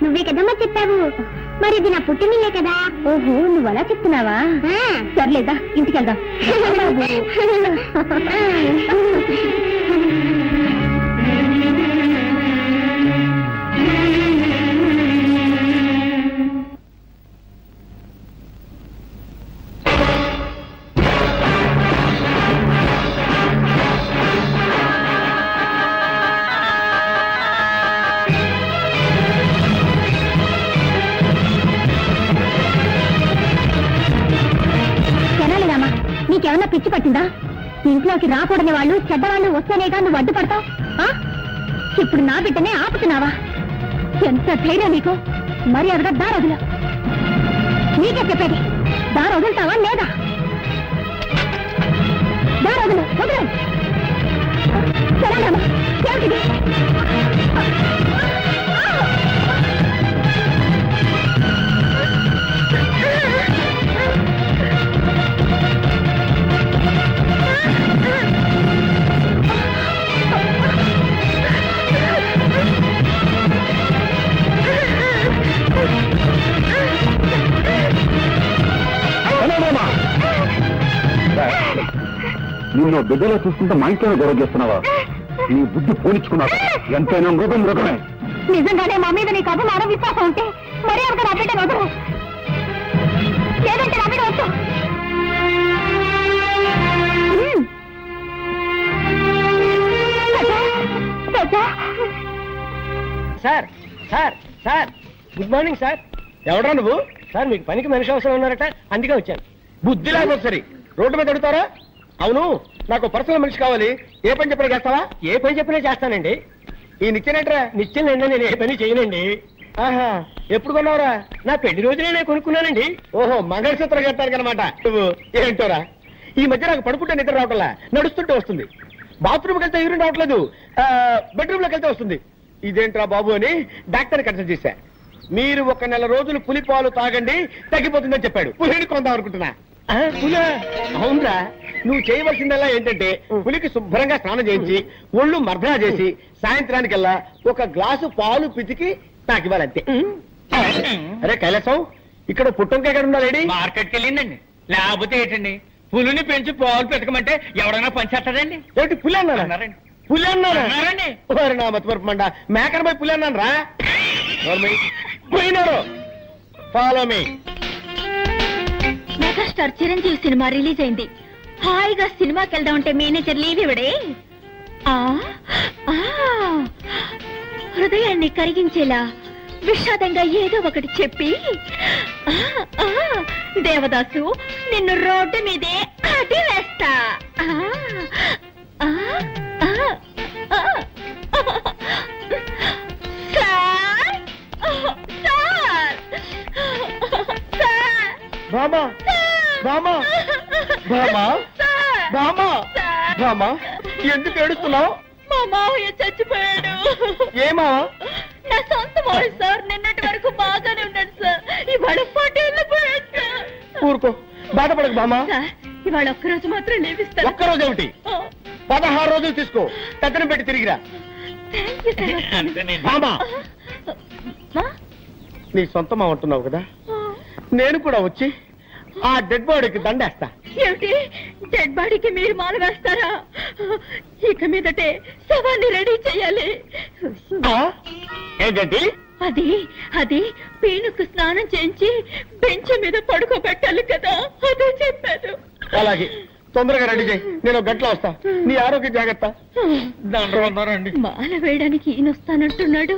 నువ్వే కదమ్మా చెప్పావు. మరి ఇది నా పుట్టినిల్లే కదా. ఓహో, నువ్వు అలా చెప్తున్నావా? సర్లేదా, ఇంటికి వెళ్దాం. నీకేమన్నా పిచ్చి పట్టిందా? ఇంట్లోకి రాకూడని వాళ్ళు, చెడ్డవాళ్ళు వస్తేనేగా నువ్వు అడ్డుపడతావు. ఇప్పుడు నా బిడ్డనే ఆపుతున్నావా? ఎంత ధైర్యం నీకు? మరి అదగా దారొదులు. నీకే చెప్పేది, దారొదులుతావా లేదా? దారొదులు, వదలు. సరేనమ్మా, ఏమిటిది? నిన్ను బిడ్డలో చూసుకుంటే మా ఇంట్లోనే గొడవ చేస్తున్నావా? నీ బుద్ధి పోనిచ్చుకున్నావు. ఎంతైనా మృగమే. నిజంగానే మా మీద నీకు అభిమానం, విశ్వాసం ఉంటే మరీ ఒక నా బిడ్డను వదలు. లేదంటే నా బిడ్డ వచ్చు. Sir sir sir good morning sir. ఎవడా నువ్వు? సార్ మీకు పనికి మనిషి అవసరం ఉన్నారట, అందుకే వచ్చాను. బుద్ధి లేకపోతే సరే రోడ్డు మీద అడుగుతారా? అవును, నాకు పర్సనల్ మనిషి కావాలి. ఏ పని చెప్పినా చేస్తావా? ఏ పని చెప్పినా చేస్తానండి. ఈ నిత్యనేట్రా? నిత్యనండి, నేను ఏ పని చేయనండి. ఆహా, ఎప్పుడు కొన్నావురా? నా పెళ్లి రోజునే నేను కొనుక్కున్నానండి. ఓహో, మంగళసూత్రం కట్టారు అనమాట నువ్వు. ఏంటోరా, ఈ మధ్య నాకు పడుకుంటే నిద్ర రావట్లా, నడుస్తుంటే వస్తుంది. బాత్రూమ్కి వెళ్తే యూరిన్ రావట్లేదు, బెడ్రూమ్ లోకి వెళ్తే వస్తుంది. ఇదేంట్రా బాబు అని డాక్టర్ కన్సల్ట్ చేశా. మీరు 1 నెల రోజులు పులిపాలు తాగండి, తగ్గిపోతుందని చెప్పాడు. పులిని కొందాం అనుకుంటున్నా. పులి? అవునరా, నువ్వు చేయవలసిందల్లా ఏంటంటే పులికి శుభ్రంగా స్నానం చేయించి ఒళ్ళు మర్దనా చేసి సాయంత్రానికల్లా 1 గ్లాసు పాలు పితికి నాకు ఇవ్వాలంతే. అరే కైలాసం, ఇక్కడ పుట్టంకాయ ఎక్కడ ఉండాలి? మార్కెట్కి వెళ్ళిందండి. లేకపోతే ఏంటండి, పులిని పెంచి పాలు పెతకమంటే ఎవడైనా పనిచేస్తాడండి? ఏంటి పులి అన్నారండి? పులి అన్నారండి? నా మతిమరపమండ, మేకన పోయి పులి అన్నాను రా. పోయినారు. Follow me. Megastar Chiranjeevi cinema release అయింది. హాయిగా సినిమాకి వెళ్దామంటే మేనేజర్ లీవ్ ఇవ్వడే. హృదయాన్ని కరిగించేలా విషాదంగా ఏదో ఒకటి చెప్పి, దేవదాసు నిన్ను రోడ్డు మీదే అడి వేస్తా. బామా బామా బామా బామా బామా, ఎందుకు ఏడుస్తున్నావు? మా మావయ్య చచ్చిపోయాడు. ఏమా? నా సొంత మావయ్య సార్. నిన్నటి వరకు బాగానే ఉన్నాడు సార్, ఇవాళ పటేళ్ళిపోయాడు సార్. ఊరుకో, బాధపడకు బామా. ఇవాళ ఒక్కరోజు మాత్రం లేవిస్తాను. ఒక్కరోజు ఏమిటి, 16 రోజులు తీసుకో. పెద్దను పెట్టి తిరిగిరా. బామా, నీ సొంతం అంటున్నావు కదా, నేను కూడా వచ్చి ఆ డెడ్ బాడీకి దండేస్తా. ఏమిటి, డెడ్ బాడీకి మీరు మాల వేస్తారా? ఇక మీదటే శవాన్ని రెడీ చేయాలి. ఏంటంటే అది అది పీనుకు స్నానం చేయించి బెంచ్ మీద పడుకోబెట్టాలి కదా, అదే చెప్పాను. అలాగే, తొందరగా రెడీ చేయి, నేను 1 గంటలో వస్తా. నీ ఆరోగ్య జాగ్రత్త. మాల వేయడానికి ఈయన వస్తానంటున్నాడు.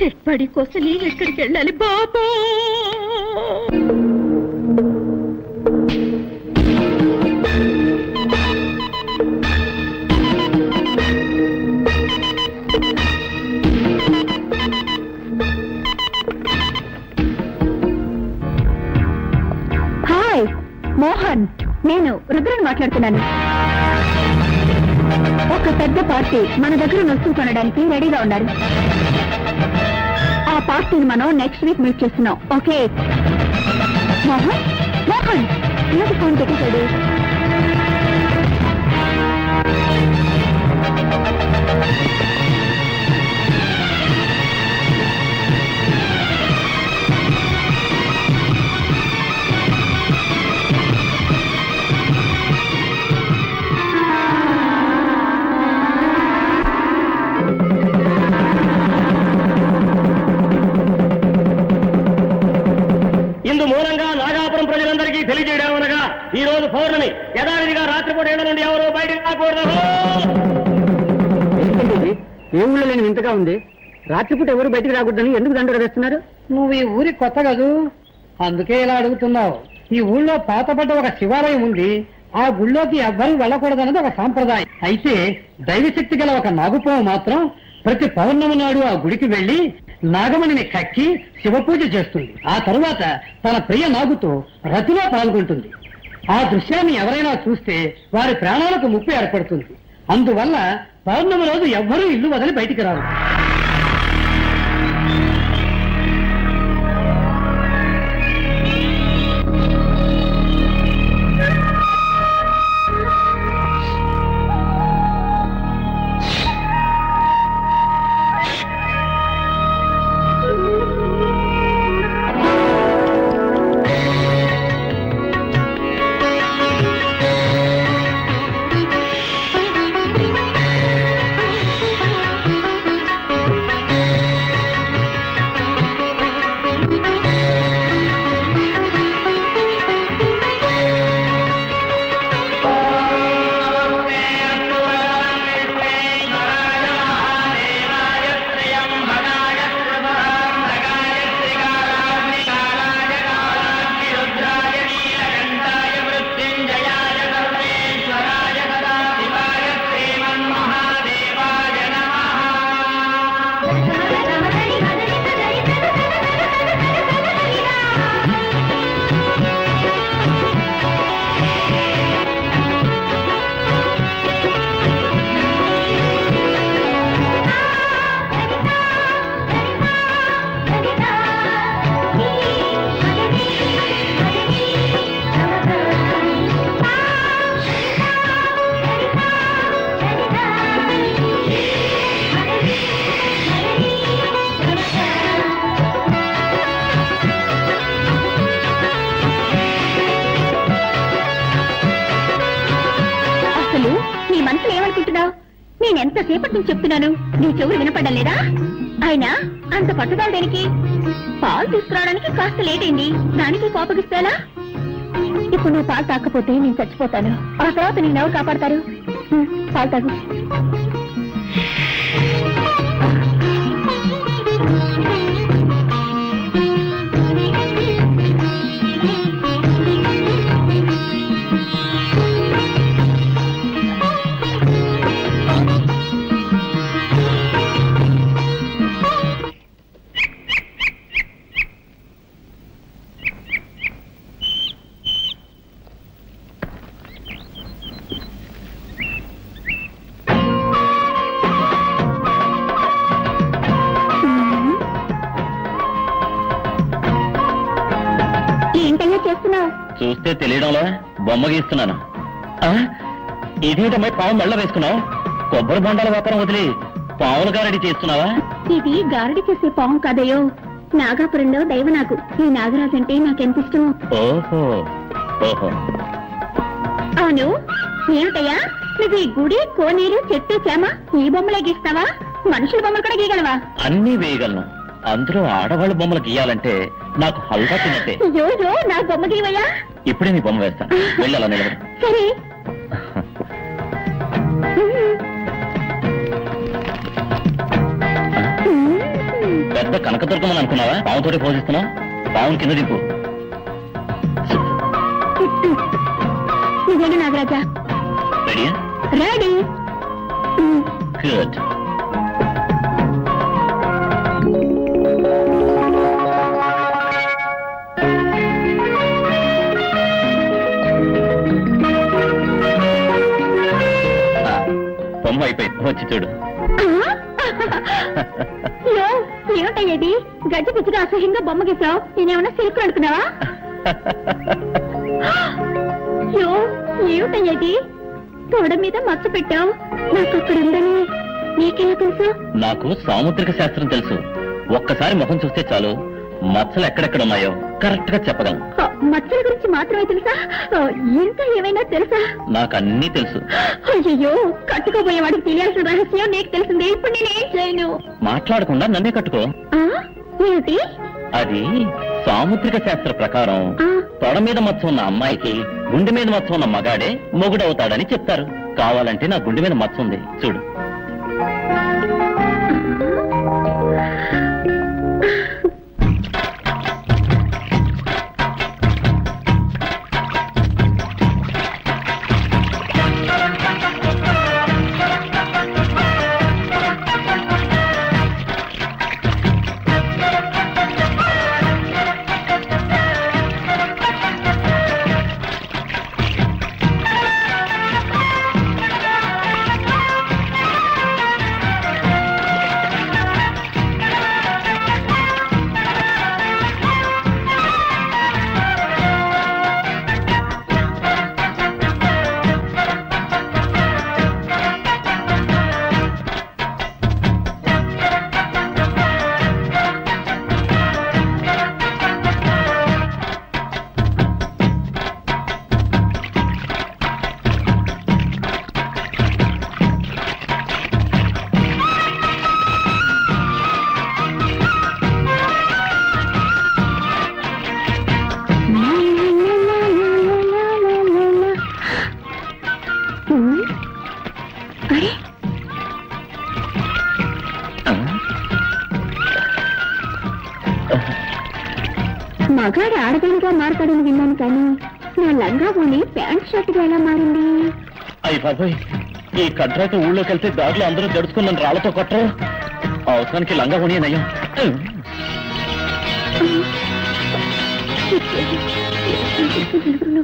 డెడ్ బాడీ కోసం నేను ఎక్కడికి వెళ్ళాలి బాబా? హాయ్ మోహన్, నేను రుద్రని మాట్లాడుతున్నాను. ఒక పెద్ద పార్టీ మన దగ్గర వస్తువు కొనడానికి రెడీగా ఉన్నారు. ఆ పార్టీని మనం నెక్స్ట్ వీక్ మీట్ చేస్తున్నాం. ఓకే మోహన్? మోహన్ ఏది ఫోన్ పెట్టేశాడు? యథావిధిగా రాత్రిపూట ఏళ్ళ నుండి ఎవరు బయటకు రాకూడదు. ఏ ఊళ్ళో లేని వింతగా ఉంది. రాత్రిపూట ఎవరు బయటికి రాకూడదని ఎందుకు దండలు వేస్తున్నారు? నువ్వు ఈ ఊరి కొత్త కదూ, అందుకే ఇలా అడుగుతున్నావు. ఈ ఊళ్ళో పాతపడ్డ ఒక శివాలయం ఉంది. ఆ గుళ్ళోకి ఎవ్వరూ వెళ్ళకూడదన్నది ఒక సాంప్రదాయం. అయితే దైవశక్తి గల ఒక నాగుపాము మాత్రం ప్రతి పౌర్ణమి నాడు ఆ గుడికి వెళ్లి నాగమణిని కక్కి శివపూజ చేస్తుంది. ఆ తరువాత తన ప్రియ నాగుతో రతిలో పాల్గొంటుంది. ఆ దృశ్యాన్ని ఎవరైనా చూస్తే వారి ప్రాణాలకు ముప్పు ఏర్పడుతుంది. అందువల్ల పౌర్ణమి రోజు ఎవ్వరూ ఇల్లు వదిలి బయటికి రారు. నేనెంతసేపటి నుంచి చెప్తున్నాను, నీ చెవులు వినపడ్డం లేదా? అయినా అంత పట్టుదల దేనికి? పాలు తీసుకురావడానికి కాస్త లేట్ అయింది, దానికి కోపగిస్తాలా? ఇప్పుడు నువ్వు పాలు తాకపోతే నేను చచ్చిపోతాను. ఆ తర్వాత నేను ఎవరు కాపాడతారు? పాలు తాగు. చూస్తే తెలియడంలో బొమ్మ గీస్తున్నాను. ఇదేంటమ్మాయి పావు మెళ్ళ వేసుకున్నావు? కొబ్బరి బొండాల వ్యాపారం వదిలి పావులు గారడి చేస్తున్నావా? ఇది గారడి చేసే పాము కాదయ్యో, నాగాపురంలో దైవనాగు. ఈ నాగరాజు అంటే నాకెంత ఇష్టమో. ఓహో ఓహో. అవును, ఏమిటయ్యా నువ్వు ఈ గుడి, కోనేరు, చెట్టు, చేమ ఈ బొమ్మలే గీస్తావా? మనుషుల బొమ్మలు కూడా గీయగలవా? అన్నీ వేయగలను. అందులో ఆడవాళ్ళ బొమ్మలు గీయాలంటే నాకు హల్వా తిన్నట్టే. అయ్యో, నా బొమ్మ గీవయ్యా. ఇప్పుడే నీ బొమ్మ వేస్తా, వెళ్ళి అలా నిలబడు. సరే. పెద్ద కనకదుర్గమని అనుకున్నావా? పావుతోటి పోషిస్తున్నావు. పావును కింద దింపు. నువ్వేనా నాగరాజా? రెడీయా? రెడీ. గుడ్. బొమ్మ అయిపోయింది, వచ్చి చూడు. ఏమిటయ్యేది? గజ్జి పిచ్చిగా అసహ్యంగా బొమ్మ గీసావు. నేనేమన్నా సిల్క్ అనుకున్నావా? ఏమిటయ్యేది? తోడ మీద మచ్చ పెట్టావు. నాకు అక్కడ ఉందని నీకెలా తెలుసు? నాకు సాముద్రిక శాస్త్రం తెలుసు. ఒక్కసారి ముఖం చూస్తే చాలు, మచ్చలు ఎక్కడెక్కడ ఉన్నాయో కరెక్ట్ గా చెప్పగలను. మచ్చల గురించి మాత్రమే తెలుసా? ఇంకా ఏమైనా తెలుసా? నాకు అన్నీ తెలుసు. అయ్యో, కట్టుకోబోయే వాడికి తెలియాల్సిన రహస్యం నీకు తెలిసింది. ఇప్పుడు నేనేం చేయను? మాట్లాడకుండా నన్నే కట్టుకో. ఏమిటి అది? సాముద్రిక శాస్త్ర ప్రకారం తొడ మీద మచ్చ ఉన్న అమ్మాయికి గుండె మీద మచ్చ ఉన్న మగాడే మొగుడవుతాడని చెప్తారు. కావాలంటే నా గుండె మీద మచ్చ ఉంది చూడు. అరే మగాడు ఆడదానిగా మారతాడని విన్నాను కానీ నా లంగా పోని ప్యాంట్ షర్ట్గా ఎలా మారింది? అయ్యి బాబోయ్, ఈ కడ్రాకి ఊళ్ళోకి వెళ్తే దారిలో అందరూ జడుచుకున్న రాళ్లతో కొట్టరు. అవసరానికి లంగా పోనీ నయ్యం.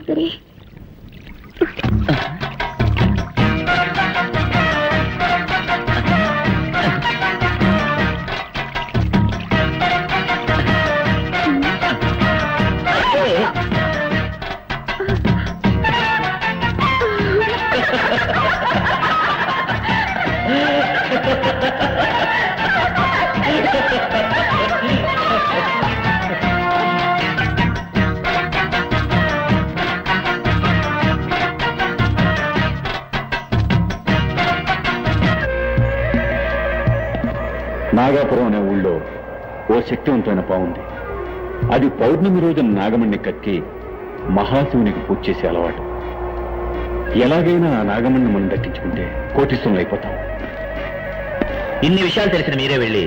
సరే నాగాపురం అనే ఊళ్ళో ఓ శక్తివంతమైన పావుంది. అది పౌర్ణమి రోజున నాగమణ్ణి కక్కి మహాశివునికి పూజ చేసే అలవాటు. ఎలాగైనా ఆ నాగమణ్ణి మనం దక్కించుకుంటే కోటీశ్వరులు అయిపోతాం. ఇన్ని విషయాలు తెలిసిన మీరే వెళ్ళి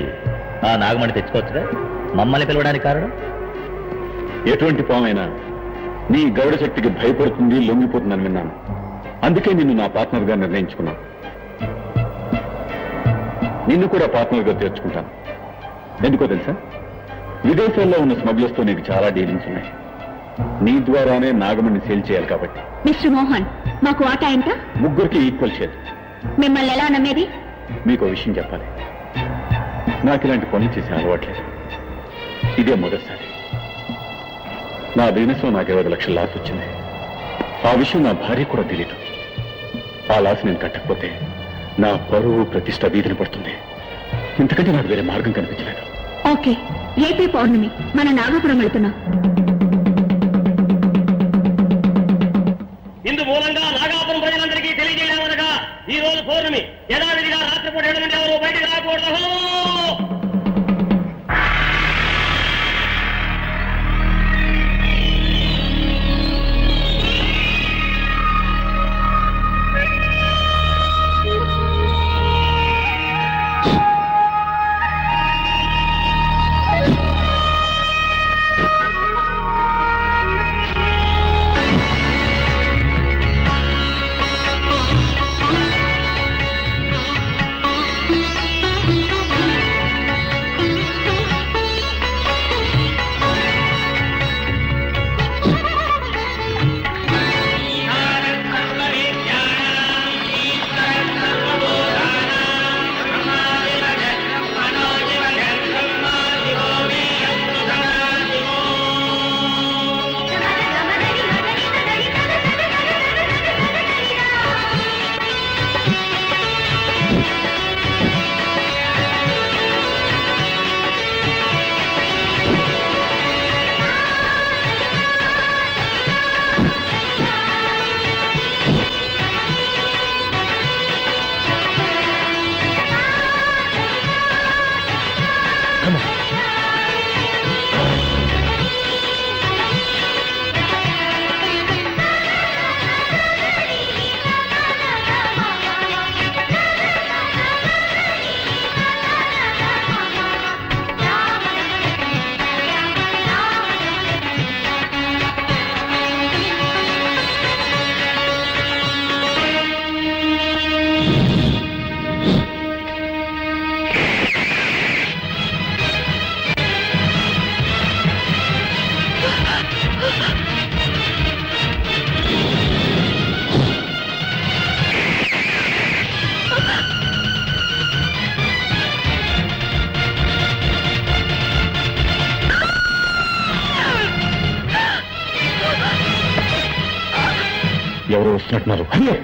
ఆ నాగమణి తెచ్చుకోవచ్చుగా. మమ్మల్ని పిలవడానికి కారణం? ఎటువంటి పామైనా నీ గౌడ శక్తికి భయపడుతుంది, లొంగిపోతుందని విన్నాను. అందుకే నిన్ను నా పార్ట్నర్గా నిర్ణయించుకున్నాను. నిన్ను కూడా పార్ట్నర్గా చేర్చుకుంటాను. ఎందుకో తెలుసా, విదేశాల్లో ఉన్న స్మగ్లర్స్తో నీకు చాలా డీలింగ్స్ ఉన్నాయి. నీ ద్వారానే నాగమణ్ణి సేల్ చేయాలి కాబట్టి. మిస్టర్ మోహన్, మాకు వాటా ఎంత? ముగ్గురికి ఈక్వల్ షేర్. మిమ్మల్ని ఎలా నమ్మేది? మీకు విషయం చెప్పాలి. నాకు ఇలాంటి పనులు చేసే అలవాట్లేదు. ఇదే మొదటిసారి. నా బిజినెస్లో నాకు 20 లక్షల లాస్ వచ్చింది. ఆ విషయం నా భార్య కూడా తెలియదు. ఆ లాస్ నేను కట్టకపోతే నా పరువు ప్రతిష్ట వీధిని పడుతుంది. ఇంతకంటే నాకు వేరే మార్గం కనిపించలేదు. ఓకే, ఏపీ పౌర్ణమి, మన నాగపురం వెళ్తున్నాం. ఇందు మూలంగా నాగాపురం ప్రజలందరికీ తెలియజేయమనగా ఈ రోజు పౌర్ణమి యథావిధిగా రాత్రిపూట 7 నుండి ఎవరు బయటకు రాకూడదు. ఎవరు వస్తున్నట్టున్నారు. అయ్యో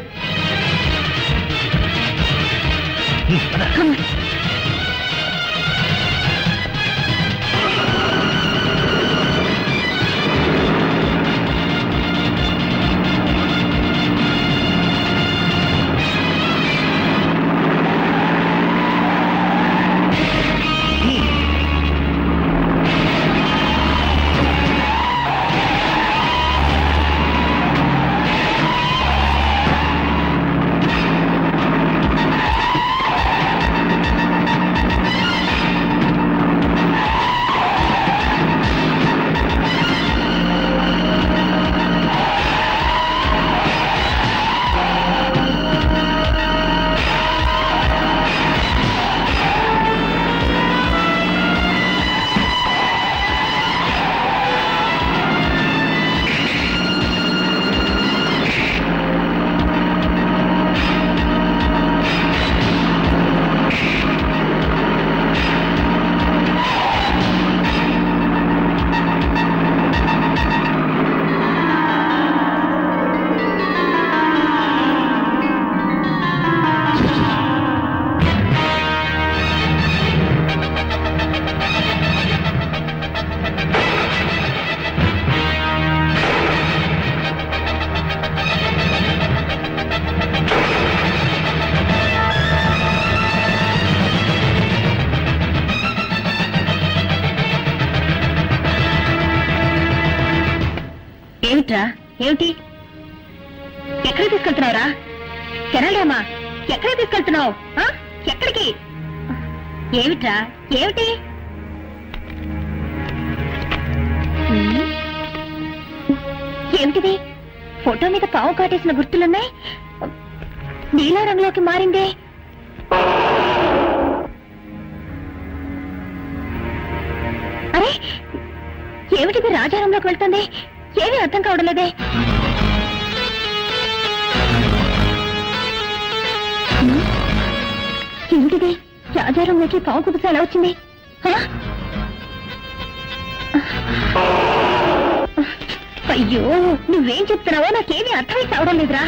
ఏమిట్రా? ఏమిటి? ఎక్కడికి తీసుకెళ్తున్నావురా? కెనడామా? ఎక్కడ తీసుకెళ్తున్నావు? ఎక్కడికి? ఏమిట్రా? ఏమిటి? ఏమిటిది? ఫోటో మీద పావు కాటేసిన గుర్తులున్నాయి. నీలా రంగులోకి మారిందే. అరే ఏమిటిది? రాజారంలోకి వెళ్తుంది. ఏమీ అర్థం కావడం లేదే. ఏమిటిది? రాజారంలోకి పావు కుబుస ఎలా వచ్చింది? అయ్యో నువ్వేం చెప్తున్నావో నాకేమీ అర్థమై కావడం లేదురా.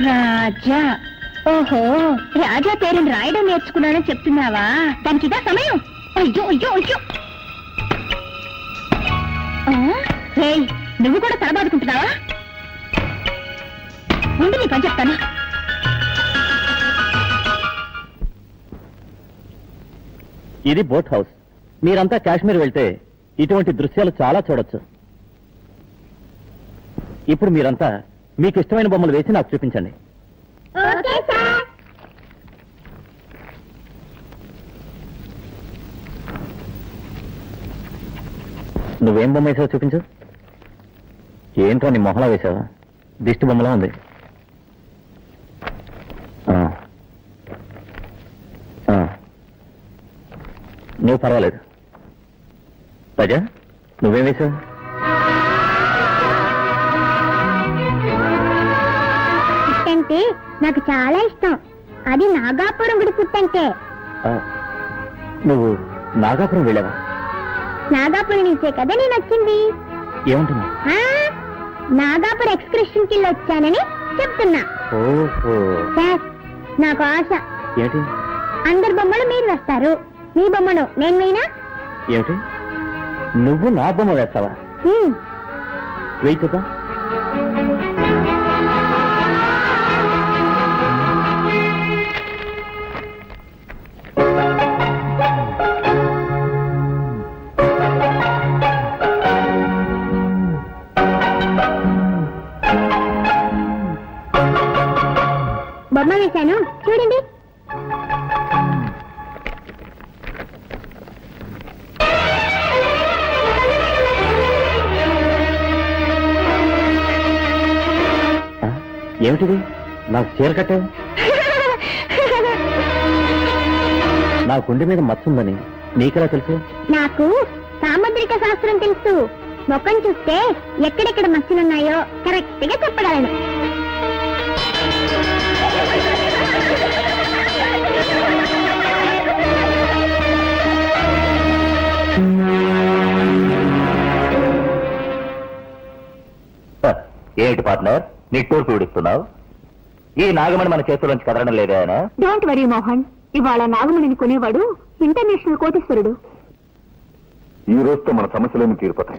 రాజా. ఓహో రాజా పేరుని రాయడం నేర్చుకున్నానని చెప్తున్నావా? దానికి ఇదా సమయం? అయ్యో అయ్యో అయ్యో. నువ్వు కూడా తలబాదుకుంటున్నావా? ముందు నీ పని చెప్తాను. ఇది బోట్ హౌస్. మీరంతా కాశ్మీర్ వెళ్తే ఇటువంటి దృశ్యాలు చాలా చూడొచ్చు. ఇప్పుడు మీరంతా మీకు ఇష్టమైన బొమ్మలు వేసి నాకు చూపించండి. నువ్వేం బొమ్మ వేసావో చూపించు. ఏంట్రా నీ మొహలా వేసావా? దిష్టి బొమ్మలా ఉంది. నువ్వు పర్వాలేదు. ప్రజా నువ్వేం వేసావు? పుట్టంటే నాకు చాలా ఇష్టం. అది నాగాపురం గుడి పుట్టంటే. నువ్వు నాగాపురం వెళ్ళావా? నాగాపురం నుంచే కదా నేను వచ్చింది. ఏముంటుంది? నాగాపురం ఎక్స్కర్షన్ కి వచ్చానని చెప్తున్నా. సార్ నాకు ఆశ. ఏంటి? అందరి బొమ్మలు మీరు వేస్తారు, మీ బొమ్మను నేను వేయనా? ఏమిటి? నువ్వు నా బొమ్మ వేస్తావా? వెయ్యి చూద్దాం. బొమ్మ వేశాను చూడండి. ఏమిటిది నాకు చీర కట్టావు నా గుండె మీద మచ్చుందని నీకెలా తెలుసు? నాకు సాముద్రిక శాస్త్రం తెలుసు. ముఖం చూస్తే ఎక్కడెక్కడ మచ్చలున్నాయో కరెక్ట్ గా చెప్పగలను. ఏమిటి పార్ట్నర్ నిట్టూరు పీడిస్తున్నావు? ఈ నాగమణి మన చేతుల్లోంచి కదలడం లేదా? డోంట్ వరీ మోహన్, ఇవాళ నాగమణిని కొనేవాడు ఇంటర్నేషనల్ కోటీశ్వరుడు. ఈ రోజుతో మన సమస్యలేమి తీరిపోతాయి.